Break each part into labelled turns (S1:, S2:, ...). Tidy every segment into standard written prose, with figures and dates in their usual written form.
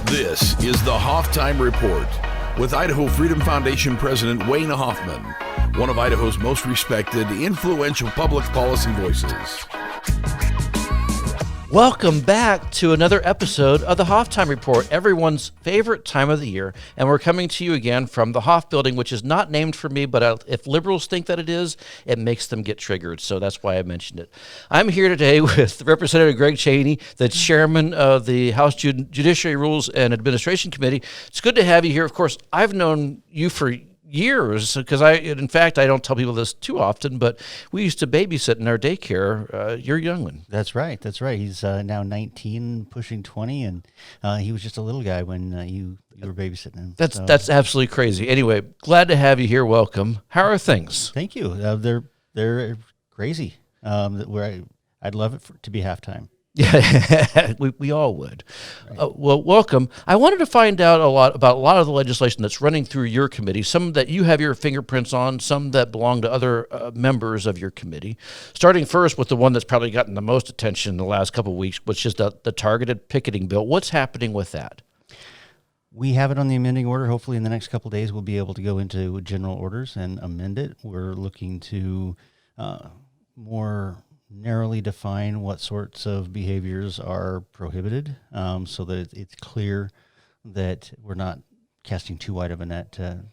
S1: This is the Hoff Time Report with Idaho Freedom Foundation President Wayne Hoffman, one of Idaho's most respected, influential public policy voices.
S2: Welcome back to another episode of the Hoff Time Report, everyone's favorite time of the year. And we're coming to you again from the Hoff Building, which is not named for me, but if liberals think that it is, it makes them get triggered. So that's why I mentioned it. I'm here today with Representative Greg Chaney, the chairman of the House Judiciary Rules and Administration Committee. It's good to have you here. Of course, I've known you for years, because in fact, I don't tell people this too often, but we used to babysit in our daycare. Your young one.
S3: That's right. He's now 19, pushing 20, and he was just a little guy when you were babysitting him.
S2: That's absolutely crazy. Anyway, glad to have you here. Welcome. How are things?
S3: Thank you. They're crazy. I'd love it to be halftime.
S2: Yeah, we all would. Right. Well, welcome. I wanted to find out about a lot of the legislation that's running through your committee, some that you have your fingerprints on, some that belong to other members of your committee. Starting first with the one that's probably gotten the most attention in the last couple of weeks, which is the targeted picketing bill. What's happening with that?
S3: We have it on the amending order. Hopefully in the next couple of days, we'll be able to go into general orders and amend it. We're looking to more narrowly define what sorts of behaviors are prohibited, so that it's clear that we're not casting too wide of a net to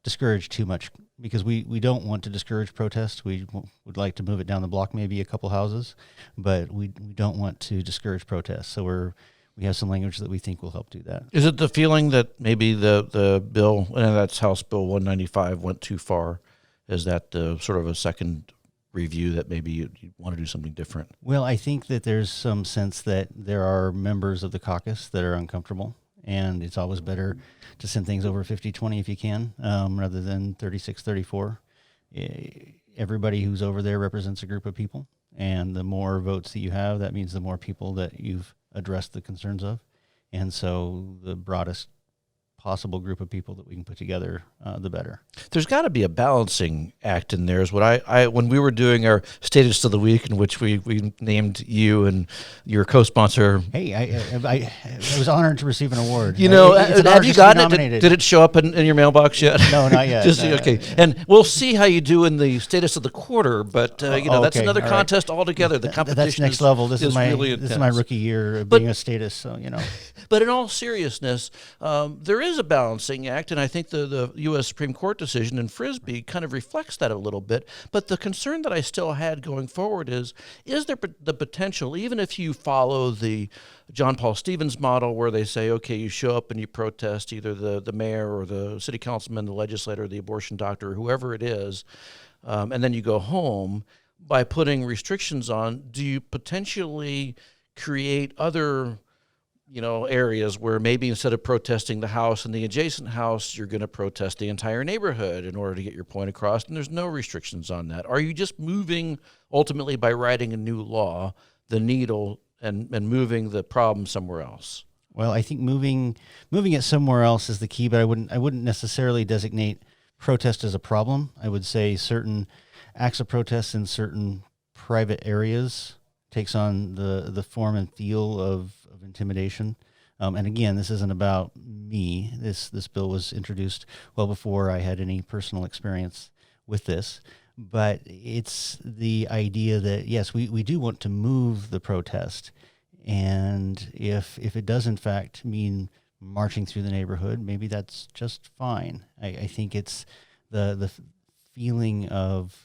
S3: discourage too much, because we don't want to discourage protests. We would like to move it down the block, maybe a couple houses, but we don't want to discourage protests. So we have some language that we think will help do that.
S2: Is it the feeling that maybe the bill, and that's House Bill 195, went too far? Is that sort of a second review that maybe you want to do something different?
S3: Well, I think that there's some sense that there are members of the caucus that are uncomfortable, and it's always better to send things over 50-20 if you can, rather than 36-34. Everybody who's over there represents a group of people, and the more votes that you have, that means the more people that you've addressed the concerns of. And so the broadest possible group of people that we can put together, the better.
S2: There's got to be a balancing act in there. Is what I when we were doing our status of the week, in which we named you and your co-sponsor.
S3: Hey, I was honored to receive an award.
S2: Have you gotten it? Did it show up in your mailbox yet?
S3: No, not yet.
S2: Okay. And we'll see how you do in the status of the quarter. But that's another contest altogether. The competition
S3: that's next level. This is my rookie year of being a status. So
S2: But in all seriousness, there is a balancing act, and I think the U.S. Supreme Court decision in Frisbee kind of reflects that a little bit. But the concern that I still had going forward is there the potential, even if you follow the John Paul Stevens model, where they say, okay, you show up and you protest either the mayor or the city councilman, the legislator, the abortion doctor, or whoever it is, and then you go home, by putting restrictions on, do you potentially create other areas where maybe instead of protesting the house and the adjacent house, you're going to protest the entire neighborhood in order to get your point across, and there's no restrictions on that? Are you just moving, ultimately by writing a new law, the needle and moving the problem somewhere else?
S3: Well, I think moving it somewhere else is the key, but I wouldn't necessarily designate protest as a problem. I would say certain acts of protest in certain private areas takes on the form and feel of intimidation. And again, this isn't about me. This bill was introduced well before I had any personal experience with this. But it's the idea that, yes, we do want to move the protest. And if it does, in fact, mean marching through the neighborhood, maybe that's just fine. I think it's the feeling of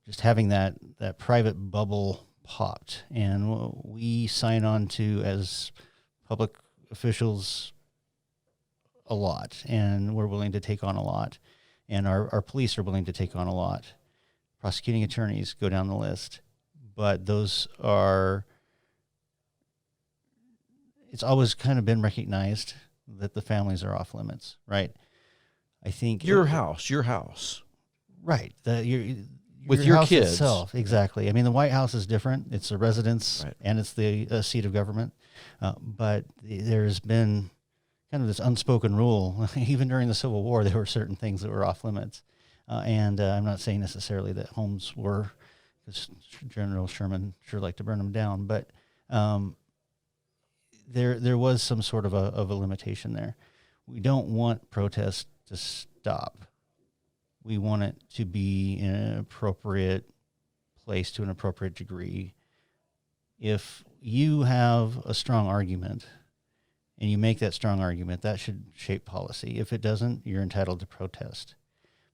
S3: just having that private bubble popped, and we sign on to, as public officials, a lot, and we're willing to take on a lot, and our police are willing to take on a lot. Prosecuting attorneys go down the list, but it's always kind of been recognized that the families are off limits, right? I think
S2: your house,
S3: right?
S2: With your
S3: house
S2: kids
S3: itself, exactly. I mean, the White House is different. It's a residence, right, and it's the seat of government. But there's been kind of this unspoken rule. Even during the Civil War, there were certain things that were off limits. And I'm not saying necessarily that homes were, because General Sherman sure liked to burn them down. But there was some sort of a limitation there. We don't want protests to stop. We want it to be in an appropriate place to an appropriate degree. If you have a strong argument and you make that strong argument, that should shape policy. If it doesn't, you're entitled to protest.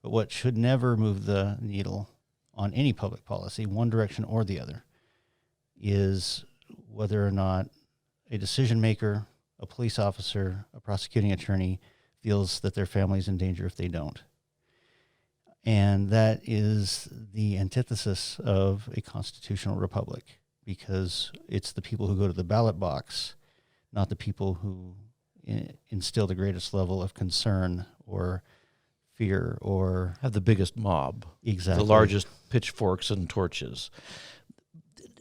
S3: But what should never move the needle on any public policy, one direction or the other, is whether or not a decision maker, a police officer, a prosecuting attorney feels that their family is in danger if they don't. And that is the antithesis of a constitutional republic, because it's the people who go to the ballot box, not the people who instill the greatest level of concern or fear or
S2: have the biggest mob.
S3: Exactly.
S2: The largest pitchforks and torches.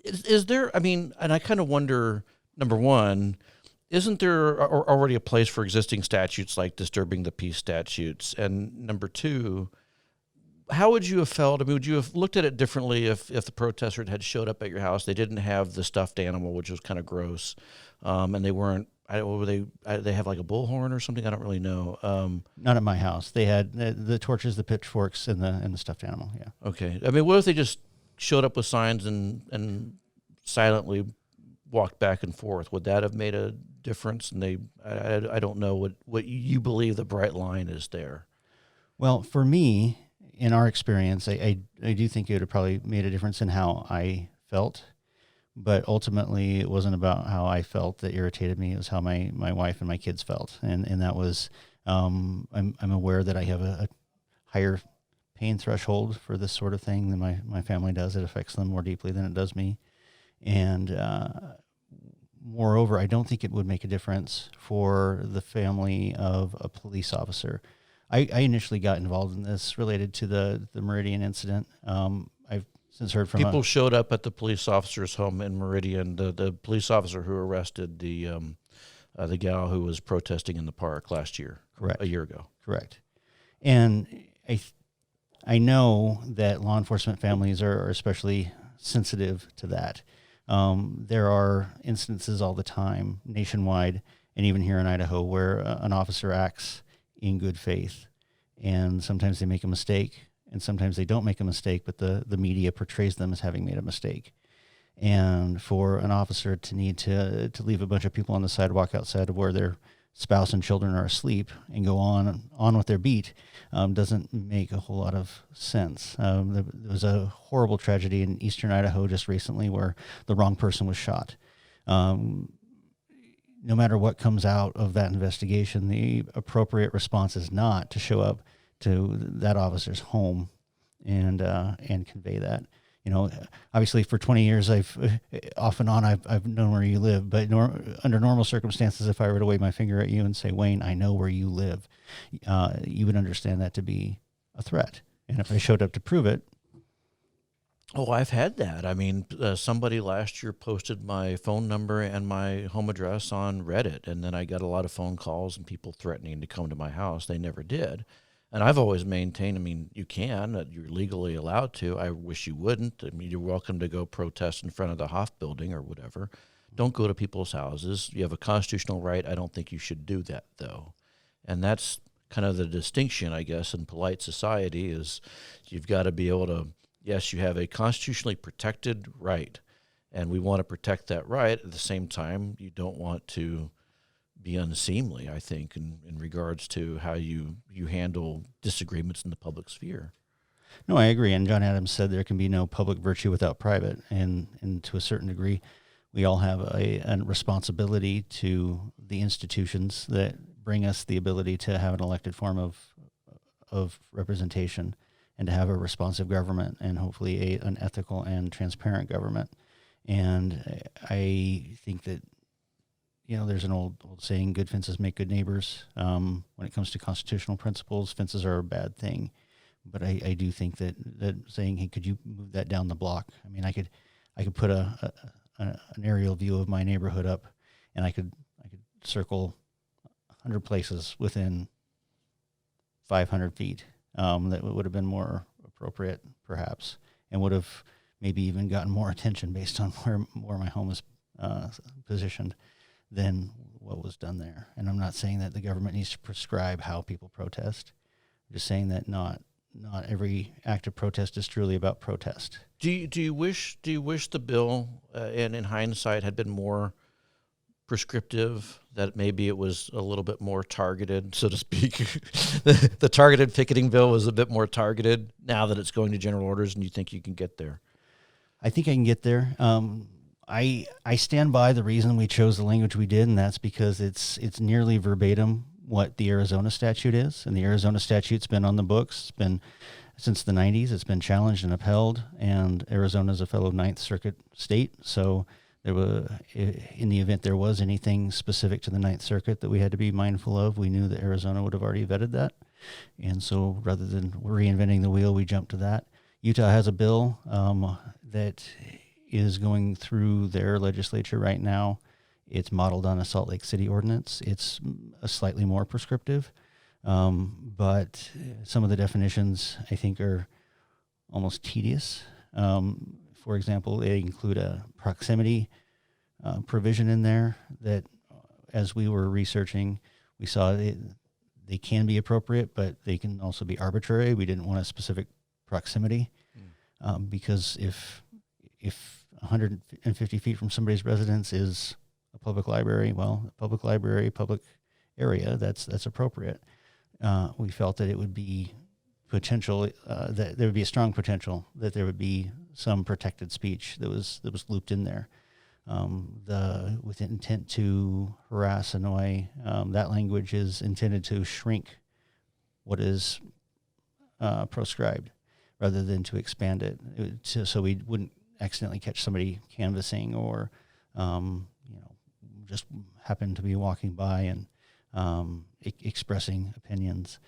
S2: Is there, I mean, and I kind of wonder, number one, isn't there already a place for existing statutes like disturbing the peace statutes? And number two, how would you have felt? I mean, would you have looked at it differently if the protester had showed up at your house? They didn't have the stuffed animal, which was kind of gross, and they weren't. They have like a bullhorn or something? I don't really know.
S3: Not at my house. They had the torches, the pitchforks, and the stuffed animal. Yeah.
S2: Okay. I mean, what if they just showed up with signs and silently walked back and forth? Would that have made a difference? And I don't know what you believe the bright line is there.
S3: Well, for me, in our experience, I do think it would have probably made a difference in how I felt. But ultimately, it wasn't about how I felt that irritated me. It was how my wife and my kids felt. And that was, I'm aware that I have a higher pain threshold for this sort of thing than my family does. It affects them more deeply than it does me. And moreover, I don't think it would make a difference for the family of a police officer. I initially got involved in this related to the Meridian incident. I've since heard from
S2: people showed up at the police officer's home in Meridian. The police officer who arrested the gal who was protesting in the park last year,
S3: correct,
S2: a year ago,
S3: correct. And I know that law enforcement families are especially sensitive to that. There are instances all the time nationwide and even here in Idaho where an officer acts in good faith, and sometimes they make a mistake, and sometimes they don't make a mistake, but the media portrays them as having made a mistake. And for an officer to need to leave a bunch of people on the sidewalk outside of where their spouse and children are asleep and go on with their beat doesn't make a whole lot of sense. There was a horrible tragedy in eastern Idaho just recently where the wrong person was shot. No matter what comes out of that investigation, the appropriate response is not to show up to that officer's home and convey that. You know, obviously for 20 years, I've off and on, I've known where you live, but under normal circumstances, if I were to wave my finger at you and say, Wayne, I know where you live, you would understand that to be a threat. And if I showed up to prove it.
S2: Oh, I've had that. I mean, somebody last year posted my phone number and my home address on Reddit, and then I got a lot of phone calls and people threatening to come to my house. They never did. And I've always maintained, I mean, you can, you're legally allowed to. I wish you wouldn't. I mean, you're welcome to go protest in front of the Hoff building or whatever. Don't go to people's houses. You have a constitutional right. I don't think you should do that, though. And that's kind of the distinction, I guess, in polite society is you've got to be able to, yes, you have a constitutionally protected right, and we want to protect that right. At the same time, you don't want to be unseemly, I think, in regards to how you handle disagreements in the public sphere.
S3: No, I agree. And John Adams said there can be no public virtue without private. And to a certain degree, we all have a responsibility to the institutions that bring us the ability to have an elected form of representation and to have a responsive government and hopefully an ethical and transparent government. And I think that, you know, there's an old saying, good fences make good neighbors. When it comes to constitutional principles, fences are a bad thing. But I do think that saying, hey, could you move that down the block? I mean, I could put an aerial view of my neighborhood up, and I could circle 100 places within 500 feet that would have been more appropriate, perhaps, and would have maybe even gotten more attention based on where my home is positioned. than what was done there. And I'm not saying that the government needs to prescribe how people protest. I'm just saying that not every act of protest is truly about protest.
S2: Do you wish the bill, and in hindsight, had been more prescriptive, that maybe it was a little bit more targeted, so to speak? The targeted picketing bill was a bit more targeted now that it's going to general orders, and you think you can get there?
S3: I think I can get there. I stand by the reason we chose the language we did, and that's because it's nearly verbatim what the Arizona statute is. And the Arizona statute's been on the books. It's been since the 90s. It's been challenged and upheld, and Arizona's a fellow Ninth Circuit state. So there were, in the event there was anything specific to the Ninth Circuit that we had to be mindful of, we knew that Arizona would have already vetted that. And so rather than reinventing the wheel, we jumped to that. Utah has a bill that is going through their legislature right now. It's modeled on a Salt Lake City ordinance. It's a slightly more prescriptive, but some of the definitions I think are almost tedious. For example, they include a proximity provision in there that, as we were researching, we saw they can be appropriate, but they can also be arbitrary. We didn't want a specific proximity because if 150 feet from somebody's residence is a public library, well, a public library, public area, that's appropriate. We felt that it would be potential, that there would be a strong potential that there would be some protected speech that was looped in there. With intent to harass, annoy, that language is intended to shrink what is proscribed rather than to expand it, so we wouldn't accidentally catch somebody canvassing or just happen to be walking by and expressing opinions.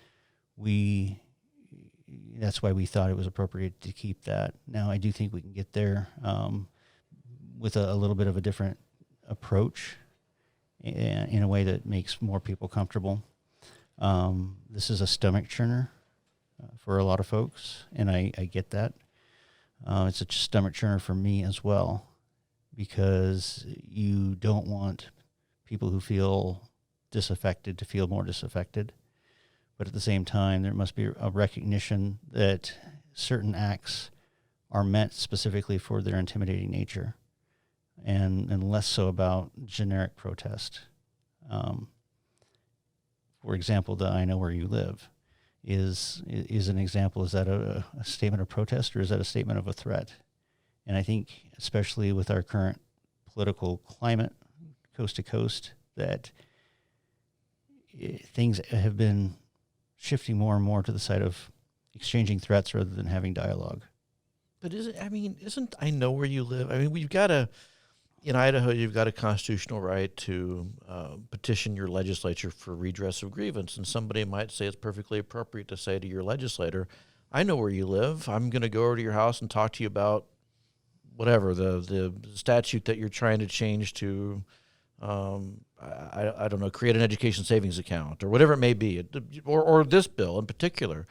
S3: That's why we thought it was appropriate to keep that. Now, I do think we can get there with a little bit of a different approach in a way that makes more people comfortable. This is a stomach churner for a lot of folks, and I get that. It's a stomach churner for me as well, because you don't want people who feel disaffected to feel more disaffected. But at the same time, there must be a recognition that certain acts are meant specifically for their intimidating nature and less so about generic protest. For example, the "I know where you live" is an example. Is that a statement of protest, or is that a statement of a threat? And I think, especially with our current political climate, coast to coast, that things have been shifting more and more to the side of exchanging threats rather than having dialogue.
S2: But isn't "I know where you live"? I mean, in Idaho, you've got a constitutional right to petition your legislature for redress of grievance, and somebody might say it's perfectly appropriate to say to your legislator, "I know where you live. I'm going to go over to your house and talk to you about whatever the statute that you're trying to change to, I don't know, create an education savings account or whatever it may be, or this bill in particular."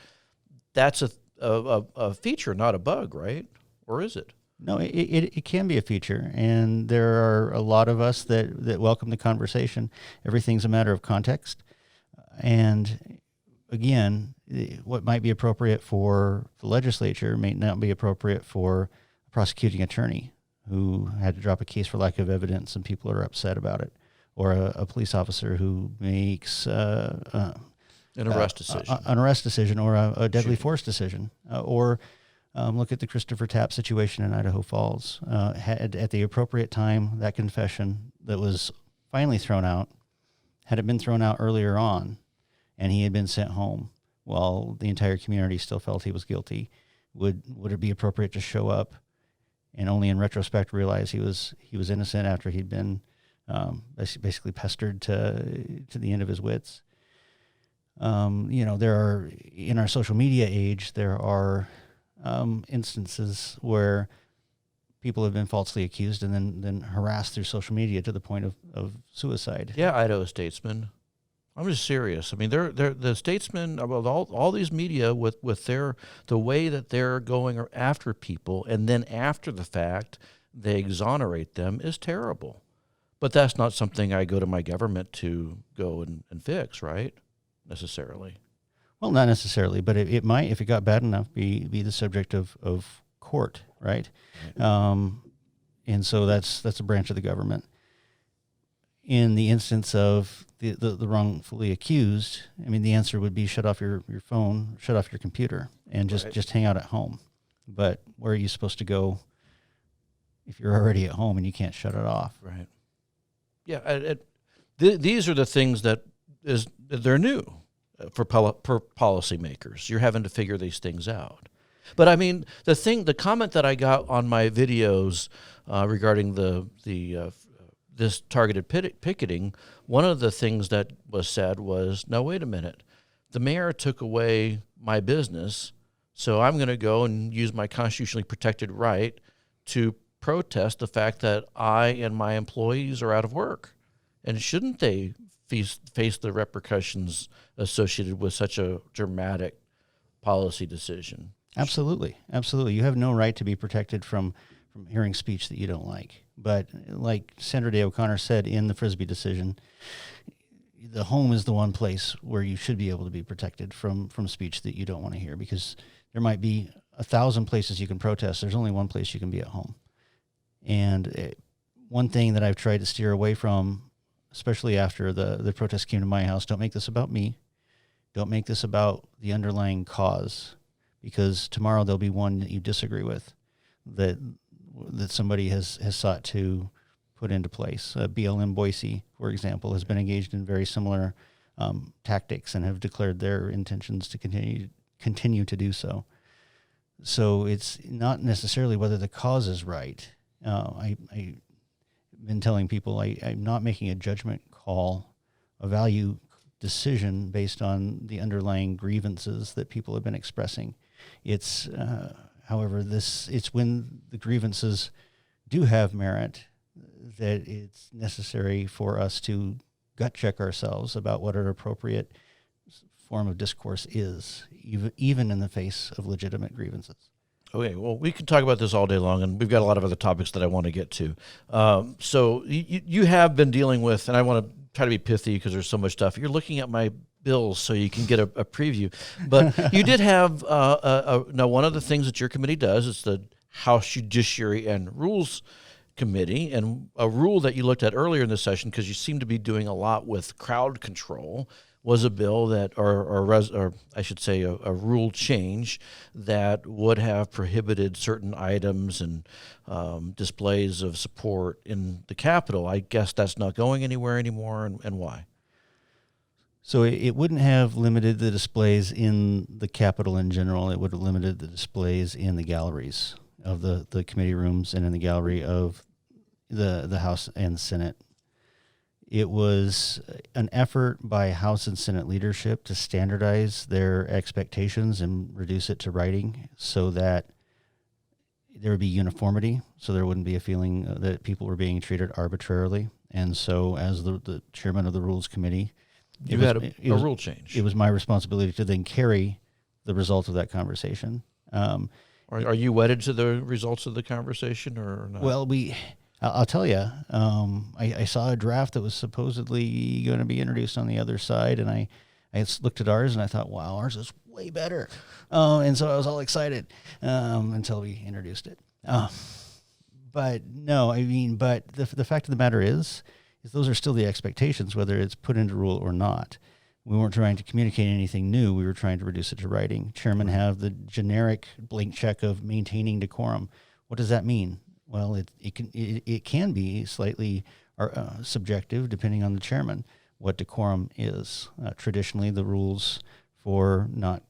S2: That's a feature, not a bug, right? Or is it?
S3: No, it can be a feature, and there are a lot of us that welcome the conversation. Everything's a matter of context. And again, what might be appropriate for the legislature may not be appropriate for a prosecuting attorney who had to drop a case for lack of evidence and people are upset about it, or a police officer who makes an arrest decision, or a deadly force decision, or look at the Christopher Tapp situation in Idaho Falls. Had at the appropriate time, that confession that was finally thrown out, had it been thrown out earlier on, and he had been sent home while the entire community still felt he was guilty, would it be appropriate to show up and only in retrospect realize he was innocent after he'd been basically pestered to the end of his wits? There are, in our social media age, there are instances where people have been falsely accused and then harassed through social media to the point of suicide.
S2: Yeah, Idaho statesmen. I'm just serious. I mean, they're the statesmen, all these media with the way that they're going after people, and then after the fact they exonerate them, is terrible. But that's not something I go to my government to go and fix, right? Necessarily.
S3: Well, not necessarily, but it might, if it got bad enough, be the subject of court, right? And so that's a branch of the government. In the instance of the wrongfully accused, I mean, the answer would be shut off your phone, shut off your computer, and just hang out at home. But where are you supposed to go if you're already at home and you can't shut it off?
S2: Right. Yeah. These are the things they're new for policymakers. You're having to figure these things out. But I mean, the comment that I got on my videos regarding this targeted picketing, one of the things that was said was, "Now wait a minute, the mayor took away my business, so I'm going to go and use my constitutionally protected right to protest the fact that I and my employees are out of work, and shouldn't they face the repercussions associated with such a dramatic policy decision?"
S3: Absolutely. You have no right to be protected from hearing speech that you don't like. But like Sandra Day O'Connor said in the Frisbee decision, the home is the one place where you should be able to be protected from speech that you don't want to hear, because there might be 1,000 places you can protest. There's only one place you can be at home. And one thing that I've tried to steer away from, especially after the protest came to my house, don't make this about me. Don't make this about the underlying cause, because tomorrow there'll be one that you disagree with that somebody has sought to put into place. BLM Boise, for example, has been engaged in very similar tactics and have declared their intentions to continue to do so. So it's not necessarily whether the cause is right. I've been telling people I'm not making a judgment call, a value decision based on the underlying grievances that people have been expressing. It's, however, it's when the grievances do have merit that it's necessary for us to gut check ourselves about what an appropriate form of discourse is, even in the face of legitimate grievances.
S2: Okay, well, we could talk about this all day long, and we've got a lot of other topics that I want to get to. So you have been dealing with, and I want to try to be pithy because there's so much stuff. You're looking at my bills so you can get a preview. But you did have, now one of the things that your committee does is the House Judiciary and Rules Committee, and a rule that you looked at earlier in the session, because you seem to be doing a lot with crowd control, was a bill that, or I should say a rule change that would have prohibited certain items and displays of support in the Capitol. I guess that's not going anywhere anymore, and why?
S3: So it wouldn't have limited the displays in the Capitol in general. It would have limited the displays in the galleries of the committee rooms and in the gallery of the House and Senate. It was an effort by House and Senate leadership to standardize their expectations and reduce it to writing so that there would be uniformity, so there wouldn't be a feeling that people were being treated arbitrarily. And so as the chairman of the Rules Committee,
S2: you had a rule change. It
S3: was my responsibility to then carry the results of that conversation.
S2: Are you wedded to the results of the conversation or not?
S3: Well, I'll tell you, I saw a draft that was supposedly going to be introduced on the other side, and I looked at ours and I thought, wow, ours is way better. And so I was all excited until we introduced it. But no, I mean, but the fact of the matter is those are still the expectations, whether it's put into rule or not. We weren't trying to communicate anything new. We were trying to reduce it to writing. Chairmen have the generic blank check of maintaining decorum. What does that mean? Well, it can be slightly subjective depending on the chairman what decorum is. Traditionally, the rules for not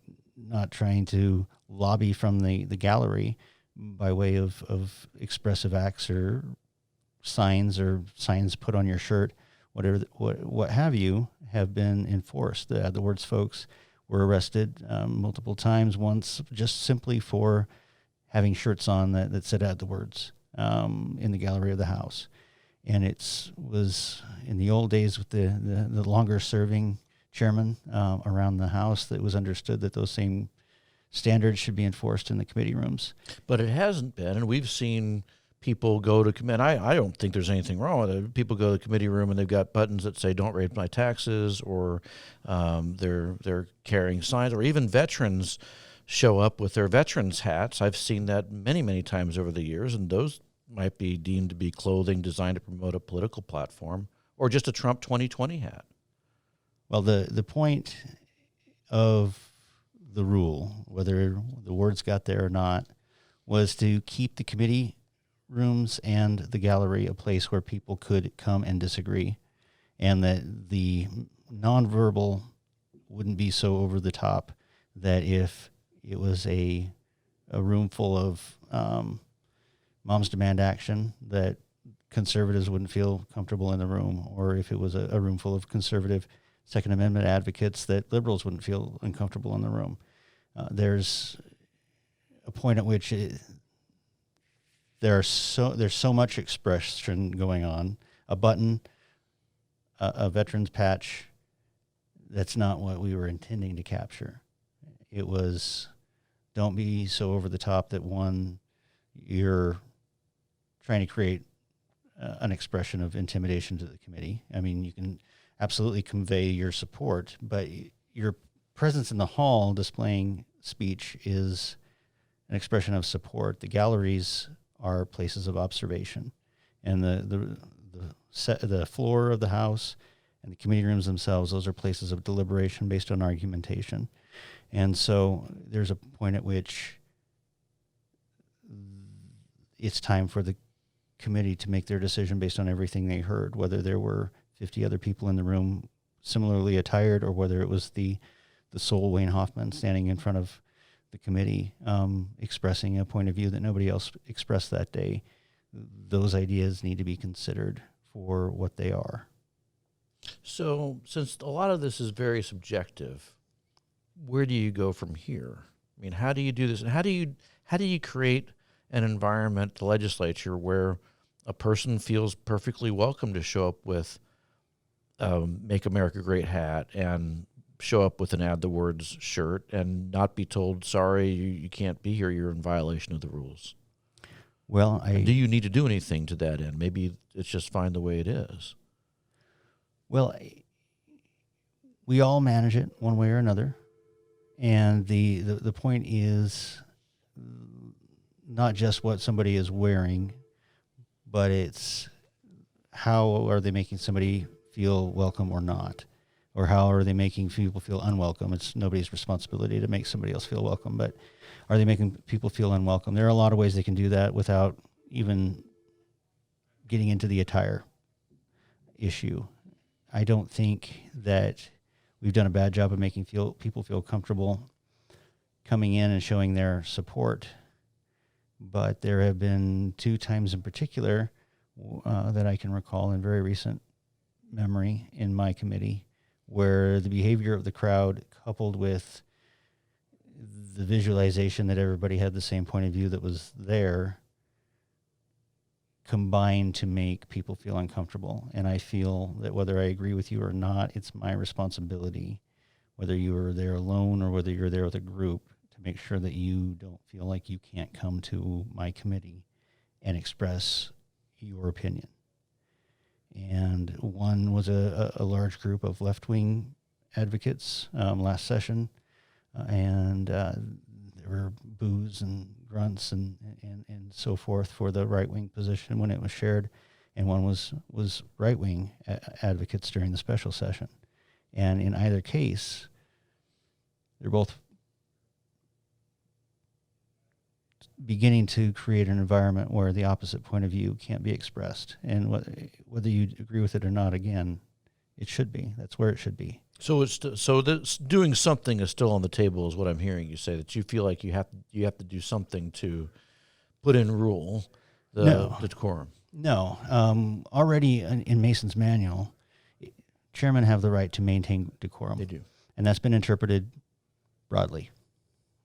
S3: trying to lobby from the gallery by way of expressive acts or signs put on your shirt, whatever, what have you, have been enforced. The AdWords folks were arrested multiple times, once just simply for having shirts on that said AdWords in the gallery of the House. And it was in the old days with the longer serving chairman around the House that was understood that those same standards should be enforced in the committee rooms.
S2: But it hasn't been, and we've seen people go to commit. I don't think there's anything wrong with it. People go to the committee room and they've got buttons that say "Don't raise my taxes," or they're carrying signs, or even veterans show up with their veterans hats. I've seen that many times over the years, and those might be deemed to be clothing designed to promote a political platform, or just a Trump 2020 hat.
S3: Well, the point of the rule, whether the words got there or not, was to keep the committee rooms and the gallery a place where people could come and disagree, and that the nonverbal wouldn't be so over the top that if it was a room full of Moms Demand Action, that conservatives wouldn't feel comfortable in the room, or if it was a room full of conservative Second Amendment advocates, that liberals wouldn't feel uncomfortable in the room. There's a point at which there's so much expression going on. A button, a veterans patch, that's not what we were intending to capture. It was, don't be so over the top that, one, you're trying to create an expression of intimidation to the committee. I mean, you can absolutely convey your support, but your presence in the hall displaying speech is an expression of support. The galleries are places of observation, and the floor of the House and the committee rooms themselves, those are places of deliberation based on argumentation. And so there's a point at which it's time for the committee to make their decision based on everything they heard, whether there were 50 other people in the room similarly attired, or whether it was the sole Wayne Hoffman standing in front of the committee expressing a point of view that nobody else expressed that day. Those ideas need to be considered for what they are.
S2: So since a lot of this is very subjective, where do you go from here? I mean, how do you do this? And how do you create an environment, the legislature, where a person feels perfectly welcome to show up with Make America Great hat and show up with an Add the Words shirt and not be told, sorry, you can't be here, you're in violation of the rules?
S3: Well,
S2: do you need to do anything to that end? Maybe it's just fine the way it is.
S3: Well, we all manage it one way or another. And the point is not just what somebody is wearing, but it's how are they making somebody feel welcome or not, or how are they making people feel unwelcome. It's nobody's responsibility to make somebody else feel welcome, but are they making people feel unwelcome? There are a lot of ways they can do that without even getting into the attire issue. I don't think that we've done a bad job of making people feel comfortable coming in and showing their support. But there have been 2 times in particular that I can recall in very recent memory in my committee where the behavior of the crowd, coupled with the visualization that everybody had the same point of view that was there, combined to make people feel uncomfortable. And I feel that whether I agree with you or not, it's my responsibility, whether you were there alone or whether you're there with a group, to make sure that you don't feel like you can't come to my committee and express your opinion. And one was a large group of left-wing advocates last session, and there were boos and grunts and so forth for the right-wing position when it was shared, and one was right-wing advocates during the special session. And in either case, they're both beginning to create an environment where the opposite point of view can't be expressed. And whether you agree with it or not, again, it should be. That's where it should be.
S2: So doing something is still on the table, is what I'm hearing you say. That you feel like you have to do something to put in rule the decorum.
S3: No, already in Mason's manual, chairmen have the right to maintain decorum.
S2: They do, and
S3: that's been interpreted broadly.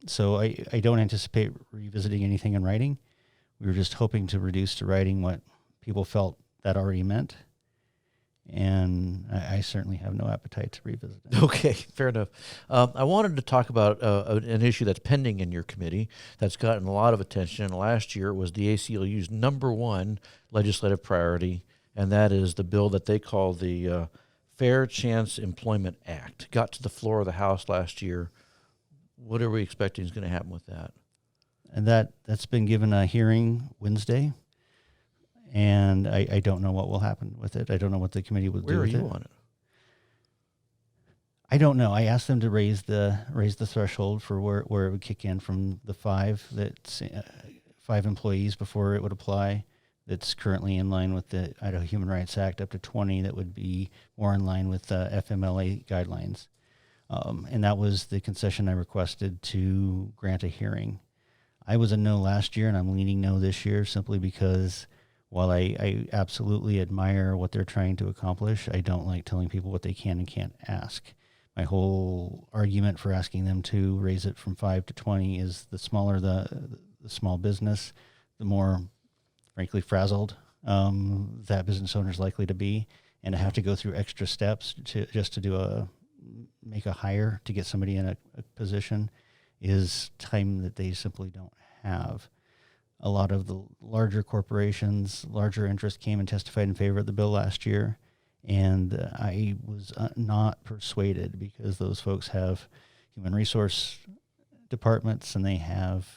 S3: So I don't anticipate revisiting anything in writing. We were just hoping to reduce to writing what people felt that already meant. and I certainly have no appetite to revisit it.
S2: Okay, fair enough. I wanted to talk about an issue that's pending in your committee that's gotten a lot of attention. And last year it was the ACLU's number one legislative priority, and that is the bill that they call the Fair Chance Employment Act. Got to the floor of the House last year. What are we expecting is going to happen with that?
S3: And that's been given a hearing Wednesday, and I don't know what will happen with it. I don't know what the committee will do with it.
S2: Where are you on it?
S3: I don't know. I asked them to raise the threshold for where it would kick in from the 5 employees before it would apply. That's currently in line with the Idaho Human Rights Act, up to 20. That would be more in line with FMLA guidelines. And that was the concession I requested to grant a hearing. I was a no last year, and I'm leaning no this year simply because while I absolutely admire what they're trying to accomplish, I don't like telling people what they can and can't ask. My whole argument for asking them to raise it from 5 to 20 is the smaller the small business, the more, frankly, frazzled that business owner is likely to be, and to have to go through extra steps to make a hire to get somebody in a position is time that they simply don't have. A lot of the larger corporations, larger interests came and testified in favor of the bill last year, and I was not persuaded because those folks have human resource departments and they have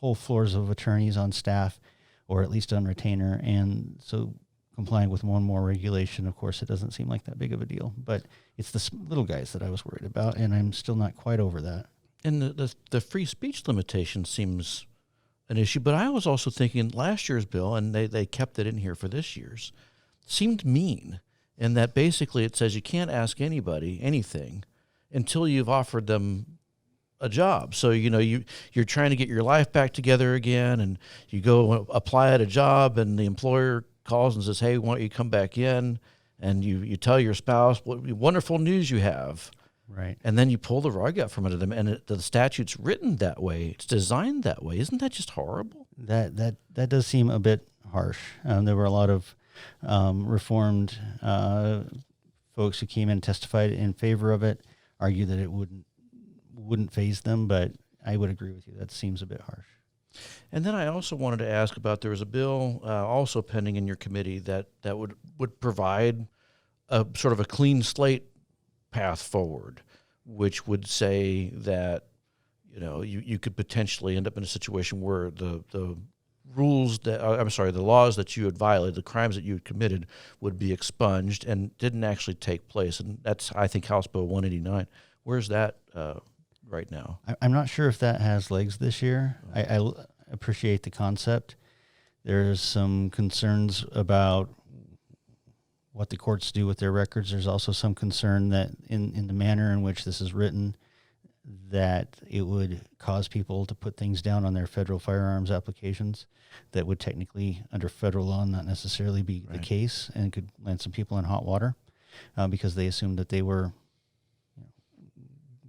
S3: whole floors of attorneys on staff, or at least on retainer, and so complying with one more regulation, of course, it doesn't seem like that big of a deal. But it's the little guys that I was worried about, and I'm still not quite over that.
S2: And the free speech limitation seems an issue, but I was also thinking last year's bill, and they kept it in here for this year's, seemed mean in that basically it says you can't ask anybody anything until you've offered them a job. So, you're trying to get your life back together again, and you go apply at a job, and the employer calls and says, hey, why don't you come back in? And you tell your spouse what wonderful news you have.
S3: Right.
S2: And then you pull the rug out from under them, and the statute's written that way. It's designed that way. Isn't that just horrible?
S3: That does seem a bit harsh. There were a lot of reformed folks who came in and testified in favor of it, argue that it wouldn't faze them, but I would agree with you. That seems a bit harsh.
S2: And then I also wanted to ask about, there was a bill also pending in your committee that would provide a sort of a clean slate path forward, which would say that you could potentially end up in a situation where the laws that you had violated, the crimes that you had committed, would be expunged and didn't actually take place. And that's, I think, House Bill 189. Where's that right now?
S3: I'm not sure if that has legs this year. I appreciate the concept. There's some concerns about what the courts do with their records. There's also some concern that in the manner in which this is written, that it would cause people to put things down on their federal firearms applications that would technically, under federal law, not necessarily be the case, and could land some people in hot water because they assumed that they were,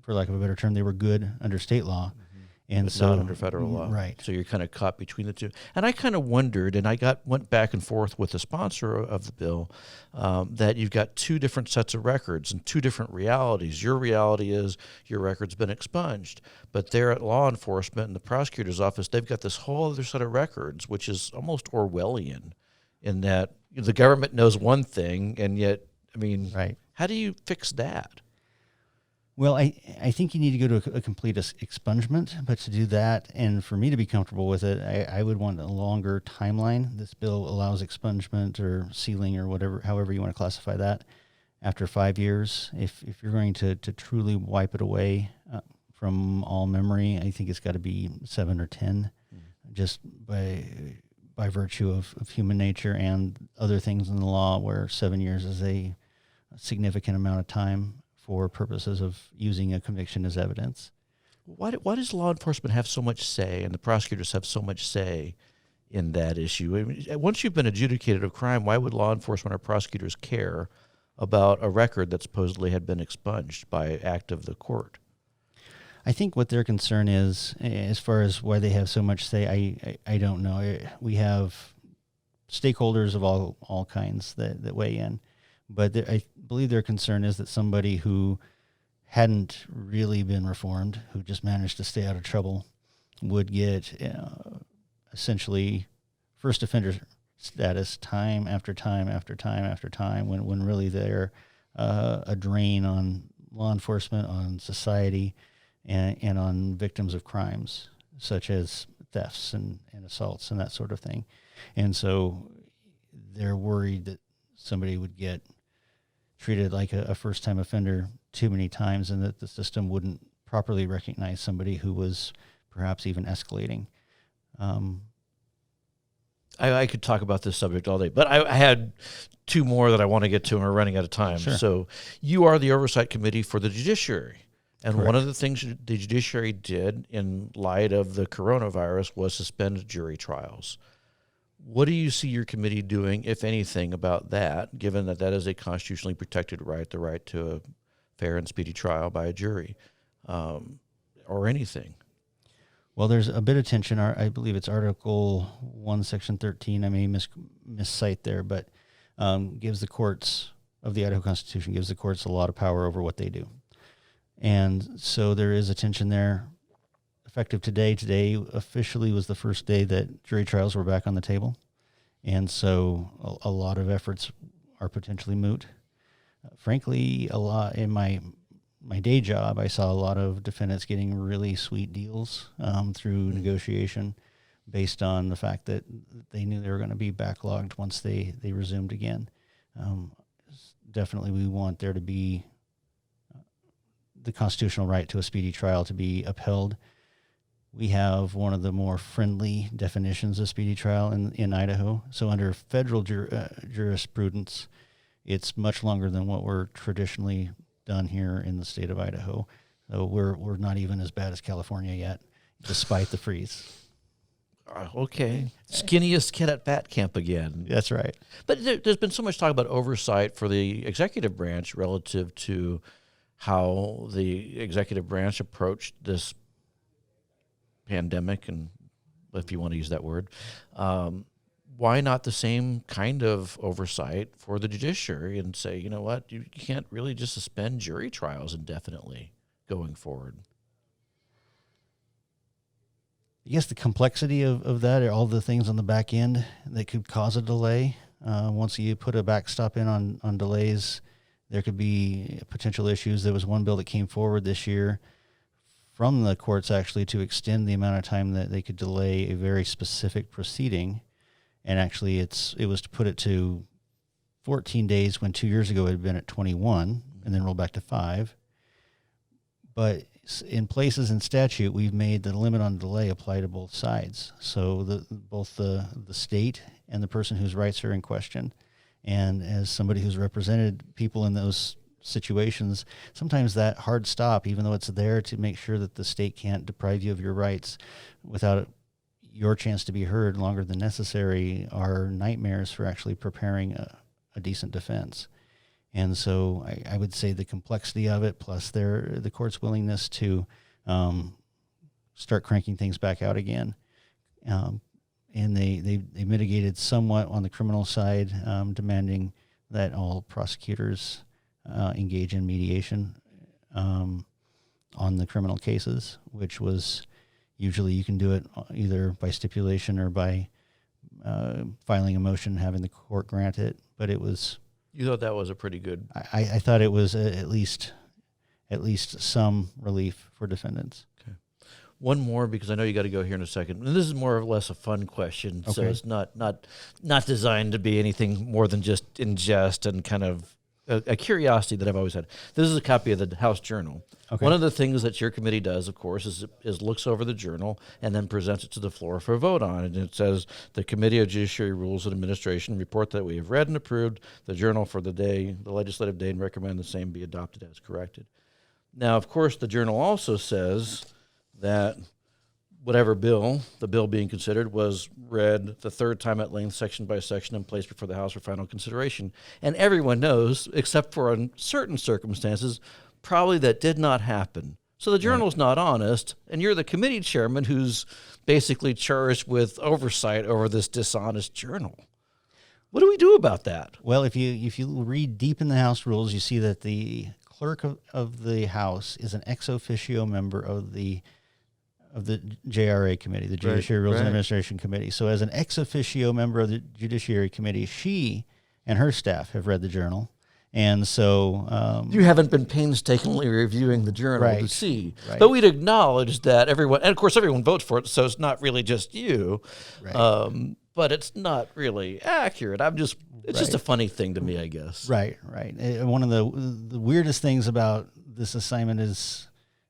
S3: for lack of a better term, they were good under state law. And
S2: but
S3: so
S2: not under federal law.
S3: Right.
S2: So you're kind of caught between the two. And I kind of wondered, and I went back and forth with the sponsor of the bill, that you've got two different sets of records and two different realities. Your reality is your record's been expunged, but they're at law enforcement and the prosecutor's office, they've got this whole other set of records, which is almost Orwellian in that the government knows one thing, and yet,
S3: right.
S2: How do you fix that?
S3: Well, I think you need to go to a complete expungement, but to do that, and for me to be comfortable with it, I would want a longer timeline. This bill allows expungement or sealing or whatever, however you want to classify that, after 5 years. If you're going to truly wipe it away from all memory, I think it's got to be 7 or 10, just by virtue of human nature and other things in the law, where 7 years is a significant amount of time for purposes of using a conviction as evidence.
S2: Why does law enforcement have so much say, and the prosecutors have so much say in that issue? Once you've been adjudicated of crime, why would law enforcement or prosecutors care about a record that supposedly had been expunged by act of the court?
S3: I think what their concern is, as far as why they have so much say, I don't know. We have stakeholders of all kinds that weigh in. But I believe their concern is that somebody who hadn't really been reformed, who just managed to stay out of trouble, would get essentially first offender status time after time after time after time, when really they're a drain on law enforcement, on society, and on victims of crimes such as thefts and assaults and that sort of thing. And so they're worried that somebody would get treated like a first-time offender too many times, and that the system wouldn't properly recognize somebody who was perhaps even escalating.
S2: I could talk about this subject all day, but I had two more that I want to get to, and we're running out of time.
S3: Sure.
S2: So you are the oversight committee for the Judiciary. And
S3: Correct.
S2: One of the things the Judiciary did in light of the coronavirus was suspend jury trials. What do you see your committee doing, if anything, about that, given that that is a constitutionally protected right, the right to a fair and speedy trial by a jury, or anything?
S3: Well, there's a bit of tension. I believe it's Article 1, Section 13. I may miscite there, but gives the courts of the Idaho Constitution, gives the courts a lot of power over what they do. And so there is a tension there. Effective today officially was the first day that jury trials were back on the table. And so a lot of efforts are potentially moot. Frankly, a lot in my day job, I saw a lot of defendants getting really sweet deals through negotiation based on the fact that they knew they were going to be backlogged once they resumed again. Definitely we want there to be the constitutional right to a speedy trial to be upheld. We have one of the more friendly definitions of speedy trial in Idaho. So under federal jurisprudence, it's much longer than what we're traditionally done here in the state of Idaho. So we're not even as bad as California yet, despite the freeze.
S2: Okay. Skinniest kid at fat camp again.
S3: That's right.
S2: But there's been so much talk about oversight for the executive branch relative to how the executive branch approached this pandemic, and if you want to use that word, why not the same kind of oversight for the judiciary and say, you know what, you can't really just suspend jury trials indefinitely going forward?
S3: I guess the complexity of that are all the things on the back end that could cause a delay. Once you put a backstop in on delays, there could be potential issues. There was one bill that came forward this year from the courts actually to extend the amount of time that they could delay a very specific proceeding. And actually it was to put it to 14 days when 2 years ago it had been at 21 and then rolled back to 5. But in places in statute, we've made the limit on delay apply to both sides. So both the state and the person whose rights are in question. And as somebody who's represented people in those situations, sometimes that hard stop, even though it's there to make sure that the state can't deprive you of your rights without your chance to be heard longer than necessary, are nightmares for actually preparing a decent defense. And so I would say the complexity of it, plus the court's willingness to start cranking things back out again. And they mitigated somewhat on the criminal side, demanding that all prosecutors engage in mediation on the criminal cases, which was usually you can do it either by stipulation or by filing a motion and having the court grant it. But it was...
S2: You thought that was a pretty good...
S3: I thought it was at least some relief for defendants.
S2: Okay. One more, because I know you got to go here in a second. And this is more or less a fun question, so it's not designed to be anything more than just in jest and kind of a curiosity that I've always had. This is a copy of the House Journal.
S3: Okay.
S2: One of the things that your committee does, of course, is looks over the journal and then presents it to the floor for a vote on it. And it says, the Committee of Judiciary Rules and Administration report that we have read and approved the journal for the legislative day, and recommend the same be adopted as corrected. Now, of course, the journal also says that whatever bill, the bill being considered, was read the third time at length, section by section, and placed before the House for final consideration. And everyone knows, except for in certain circumstances, probably that did not happen. So the journal's not honest, and you're the committee chairman who's basically charged with oversight over this dishonest journal. What do we do about that?
S3: Well, if you read deep in the House rules, you see that the clerk of the House is an ex officio member of the JRA committee, the Judiciary Rules and Administration Committee. So as an ex officio member of the Judiciary Committee, she and her staff have read the journal. And so
S2: you haven't been painstakingly reviewing the journal to see,
S3: right.
S2: but we'd acknowledge that everyone, and of course everyone votes for it, so it's not really just you,
S3: Right.
S2: But it's not really accurate. It's just a funny thing to me, I guess.
S3: Right. One of the weirdest things about this assignment is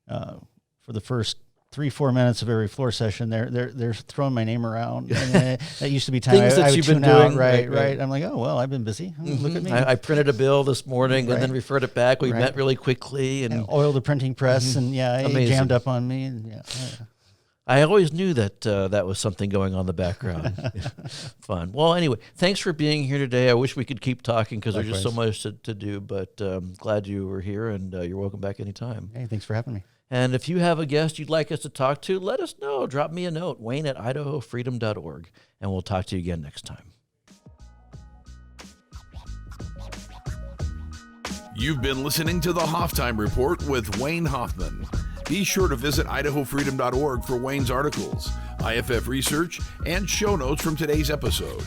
S3: for the first 3-4 minutes of every floor session, they're throwing my name around. And that used to be time
S2: Things
S3: I
S2: that
S3: would
S2: you've been
S3: tune out.
S2: doing.
S3: Right. I'm like, oh well, I've been busy. Look at me.
S2: I printed a bill this morning and then
S3: Right.
S2: referred it back. We
S3: Right.
S2: met really quickly and
S3: oiled the printing press, and it
S2: Amazing.
S3: jammed up on me. And
S2: I always knew that that was something going on in the background. Fun. Well, anyway, thanks for being here today. I wish we could keep talking because there's just so much to do, but glad you were here, and you're welcome back anytime.
S3: Hey, thanks for having me.
S2: And if you have a guest you'd like us to talk to, let us know. Drop me a note, wayne@idahofreedom.org, and we'll talk to you again next time.
S1: You've been listening to the Hoff Time Report with Wayne Hoffman. Be sure to visit idahofreedom.org for Wayne's articles, IFF research, and show notes from today's episode.